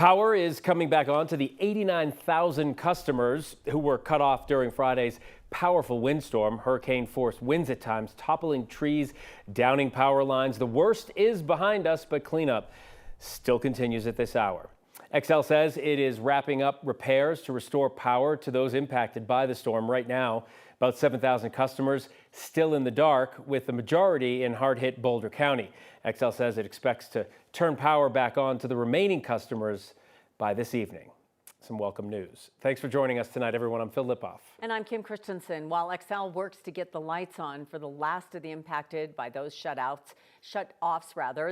Power is coming back on to the 89,000 customers who were cut off during Friday's powerful windstorm. Hurricane-force winds at times toppling trees, downing power lines. The worst is behind us, but cleanup still continues at this hour. Xcel says it is wrapping up repairs to restore power to those impacted by the storm. Right now, about 7,000 customers still in the dark, with the majority in hard-hit Boulder County. Xcel says it expects to turn power back on to the remaining customers by this evening. Some welcome news. Thanks for joining us tonight, everyone. I'm Phil Lipoff. And I'm Kim Christensen. While Xcel works to get the lights on for the last of the impacted by those shutoffs,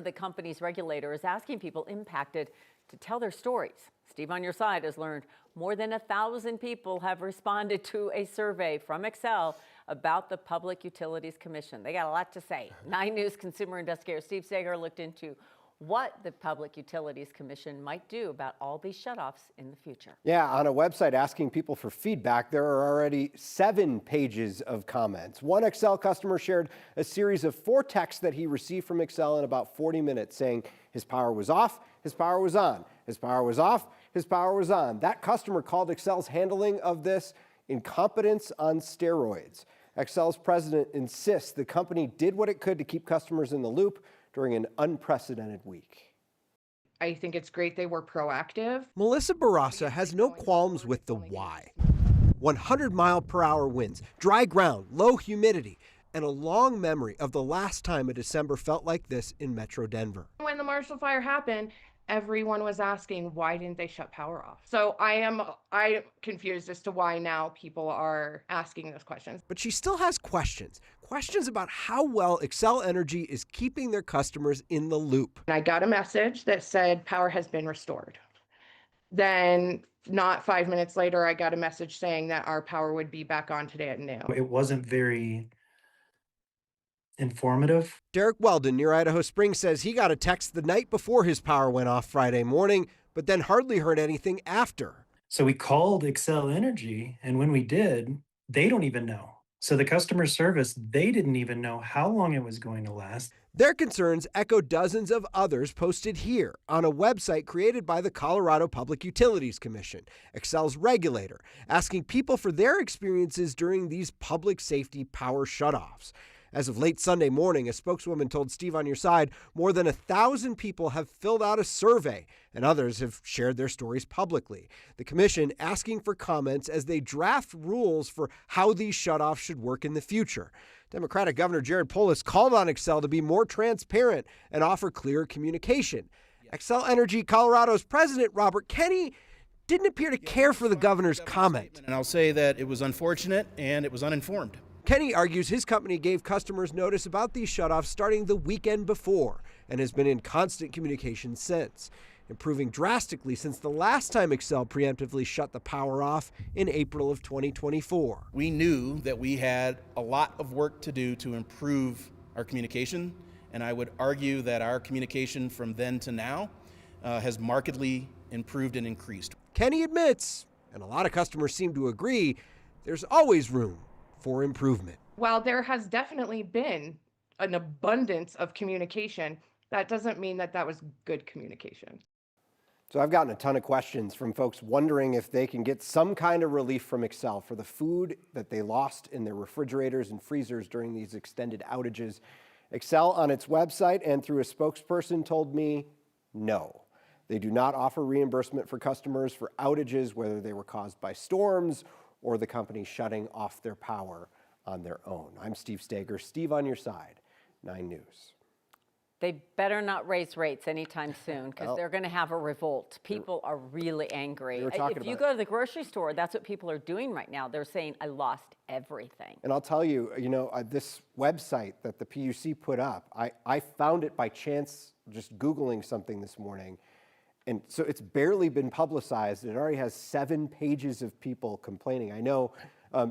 the company's regulator is asking people impacted to tell their stories. Steve on your side has learned more than 1,000 people have responded to a survey from Xcel about the Public Utilities Commission. They got a lot to say. 9 News consumer investigator Steve Steger looked into what the Public Utilities Commission might do about all these shutoffs in the future. Yeah, on a website asking people for feedback, there are already 7 pages of comments. One Xcel customer shared a series of 4 texts that he received from Xcel in about 40 minutes saying his power was off, his power was on, his power was off, his power was on. That customer called Xcel's handling of this incompetence on steroids. Xcel's president insists the company did what it could to keep customers in the loop during an unprecedented week. I think it's great they were proactive. Melissa Barraza has no qualms with the why. 100-mile-per-hour winds, dry ground, low humidity, and a long memory of the last time a December felt like this in Metro Denver. When the Marshall Fire happened, everyone was asking, why didn't they shut power off? So I'm confused as to why now people are asking those questions. But she still has questions about how well Xcel Energy is keeping their customers in the loop. I got a message that said power has been restored. Then not 5 minutes later, I got a message saying that our power would be back on today at noon. It wasn't very informative. Derek Weldon near Idaho Springs says he got a text the night before his power went off Friday morning, but then hardly heard anything after. So we called Xcel Energy, and when we did, they don't even know. So the customer service, they didn't even know how long it was going to last. Their concerns echo dozens of others posted here on a website created by the Colorado Public Utilities Commission, Xcel's regulator, asking people for their experiences during these public safety power shutoffs. As of late Sunday morning, a spokeswoman told Steve on Your Side more than 1,000 people have filled out a survey, and others have shared their stories publicly. The commission asking for comments as they draft rules for how these shutoffs should work in the future. Democratic Governor Jared Polis called on Xcel to be more transparent and offer clearer communication. Xcel Energy Colorado's president, Robert Kenney, didn't appear to care for the governor's comment. And I'll say that it was unfortunate and it was uninformed. Kenny argues his company gave customers notice about these shutoffs starting the weekend before and has been in constant communication since, improving drastically since the last time Xcel preemptively shut the power off in April of 2024. We knew that we had a lot of work to do to improve our communication, and I would argue that our communication from then to now has markedly improved and increased. Kenny admits, and a lot of customers seem to agree, there's always room for improvement. While there has definitely been an abundance of communication, that doesn't mean that that was good communication. So I've gotten a ton of questions from folks wondering if they can get some kind of relief from Xcel for the food that they lost in their refrigerators and freezers during these extended outages. Xcel on its website and through a spokesperson told me no. They do not offer reimbursement for customers for outages, whether they were caused by storms or the company shutting off their power on their own. I'm Steve Steger, Steve on Your Side, 9 News. They better not raise rates anytime soon because they're going to have a revolt. People are really angry. If you go to the grocery store, that's what people are doing right now. They're saying, I lost everything. And I'll tell you, this website that the PUC put up, I found it by chance just Googling something this morning. And so it's barely been publicized. It already has 7 pages of people complaining. I know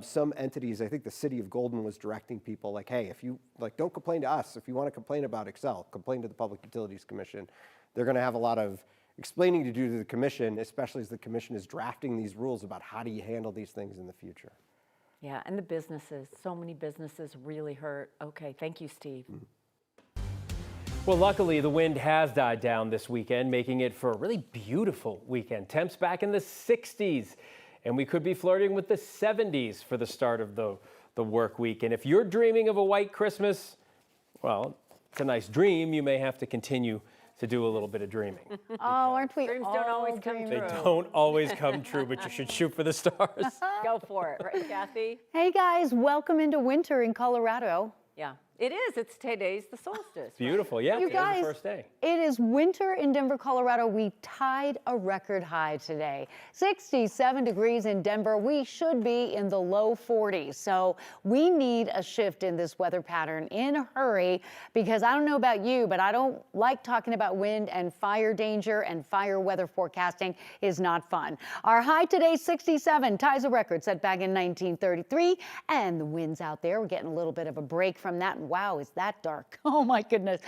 some entities, I think the city of Golden was directing people like, hey, if you don't complain to us. If you want to complain about Xcel, complain to the Public Utilities Commission. They're going to have a lot of explaining to do to the commission, especially as the commission is drafting these rules about how do you handle these things in the future. Yeah, and the businesses, so many businesses really hurt. Okay, thank you, Steve. Well, luckily, the wind has died down this weekend, making it for a really beautiful weekend. Temps back in the 60s, and we could be flirting with the 70s for the start of the work week. And if you're dreaming of a white Christmas, well, it's a nice dream. You may have to continue to do a little bit of dreaming. Oh, aren't we Dreams all don't always come dreaming? They true. don't always come true, but you should shoot for the stars. Go for it, right, Kathy? Hey guys, welcome into winter in Colorado. Yeah, it is. It's today's the solstice. Beautiful, yeah, You today's guys, the first day. it is winter in Denver, Colorado. We tied a record high today. 67 degrees in Denver. We should be in the low 40s. So we need a shift in this weather pattern in a hurry, because I don't know about you, but I don't like talking about wind and fire danger, and fire weather forecasting is not fun. Our high today, 67, ties a record set back in 1933. And the winds out there, we're getting a little bit of a break from that. And wow, is that dark? Oh my goodness.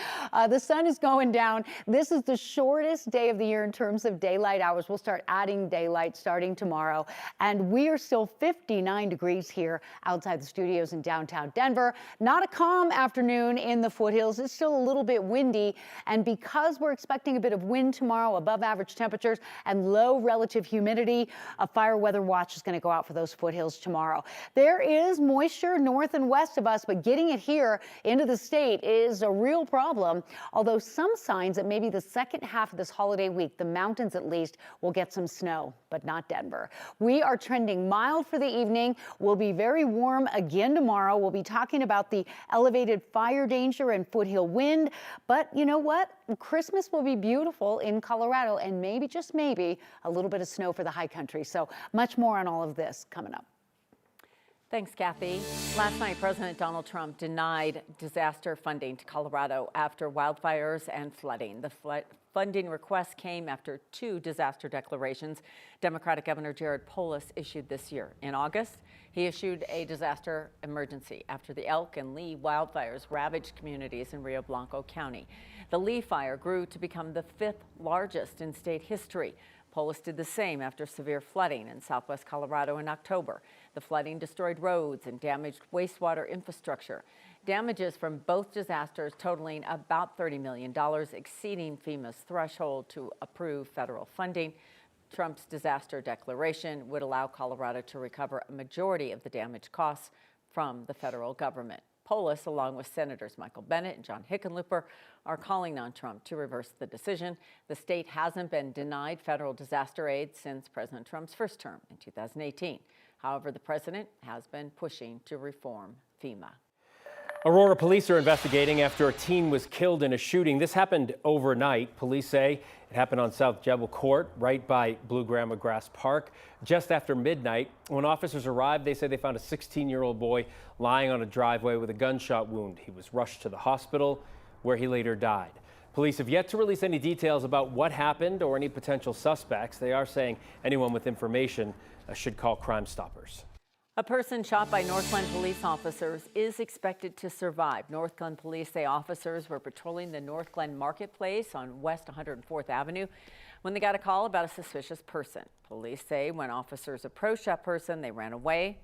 The sun is going down. This is the shortest day of the year in terms of daylight hours. We'll start adding daylight starting tomorrow. And we are still 59 degrees here outside the studios in downtown Denver. Not a calm afternoon in the foothills. It's still a little bit windy. And because we're expecting a bit of wind tomorrow, above average temperatures and low relative humidity, a fire weather watch is going to go out for those foothills tomorrow. There is moisture north and west of us, but getting it here into the state is a real problem. Although some signs that maybe the second half of this holiday week, the mountains at least, will get some snow, but not Denver. We are trending mild for the evening. We'll be very warm again tomorrow. We'll be talking about the elevated fire danger and foothill wind. But you know what? Christmas will be beautiful in Colorado, and maybe, just maybe, a little bit of snow for the high country. So much more on all of this coming up. Thanks, Kathy. Last night, President Donald Trump denied disaster funding to Colorado after wildfires and flooding. The funding request came after 2 disaster declarations Democratic Governor Jared Polis issued this year. In August, he issued a disaster emergency after the Elk and Lee wildfires ravaged communities in Rio Blanco County. The Lee fire grew to become the 5th largest in state history. Polis did the same after severe flooding in southwest Colorado in October. The flooding destroyed roads and damaged wastewater infrastructure. Damages from both disasters totaling about $30 million, exceeding FEMA's threshold to approve federal funding. Trump's disaster declaration would allow Colorado to recover a majority of the damage costs from the federal government. Polis, along with Senators Michael Bennet and John Hickenlooper, are calling on Trump to reverse the decision. The state hasn't been denied federal disaster aid since President Trump's first term in 2018. However, the president has been pushing to reform FEMA. Aurora police are investigating after a teen was killed in a shooting. This happened overnight. Police say it happened on South Jebel Court, right by Blue Grandma Grass Park, just after midnight. When officers arrived, they say they found a 16-year-old boy lying on a driveway with a gunshot wound. He was rushed to the hospital, where he later died. Police have yet to release any details about what happened or any potential suspects. They are saying anyone with information should call Crime Stoppers. A person shot by Northglenn police officers is expected to survive. Northglenn police say officers were patrolling the Northglenn Marketplace on West 104th Avenue when they got a call about a suspicious person. Police say when officers approached that person, they ran away.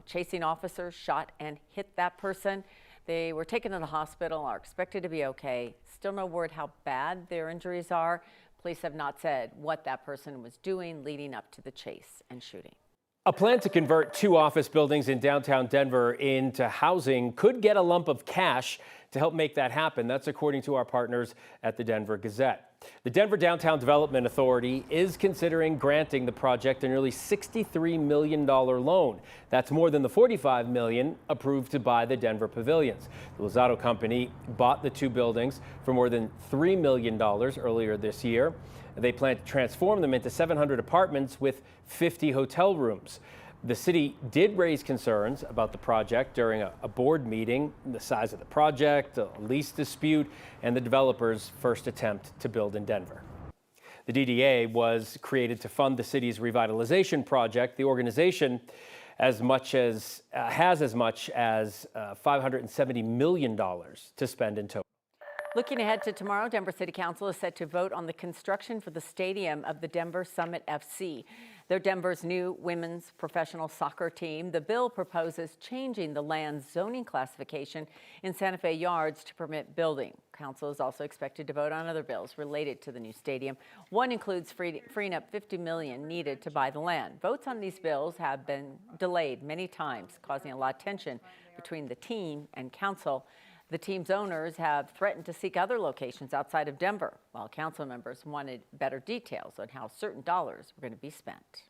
Chasing officers shot and hit that person. They were taken to the hospital, are expected to be okay. Still no word how bad their injuries are. Police have not said what that person was doing leading up to the chase and shooting. A plan to convert 2 office buildings in downtown Denver into housing could get a lump of cash to help make that happen. That's according to our partners at the Denver Gazette. The Denver Downtown Development Authority is considering granting the project a nearly $63 million loan. That's more than the $45 million approved to buy the Denver pavilions. The Lozado Company bought the 2 buildings for more than $3 million earlier this year. They plan to transform them into 700 apartments with 50 hotel rooms. The city did raise concerns about the project during a board meeting, the size of the project, a lease dispute, and the developer's first attempt to build in Denver. The DDA was created to fund the city's revitalization project. The organization has as much as $570 million to spend in total. Looking ahead to tomorrow, Denver City Council is set to vote on the construction for the stadium of the Denver Summit FC. They're Denver's new women's professional soccer team. The bill proposes changing the land's zoning classification in Santa Fe Yards to permit building. Council is also expected to vote on other bills related to the new stadium. One includes freeing up $50 million needed to buy the land. Votes on these bills have been delayed many times, causing a lot of tension between the team and council. The team's owners have threatened to seek other locations outside of Denver, while council members wanted better details on how certain dollars were going to be spent.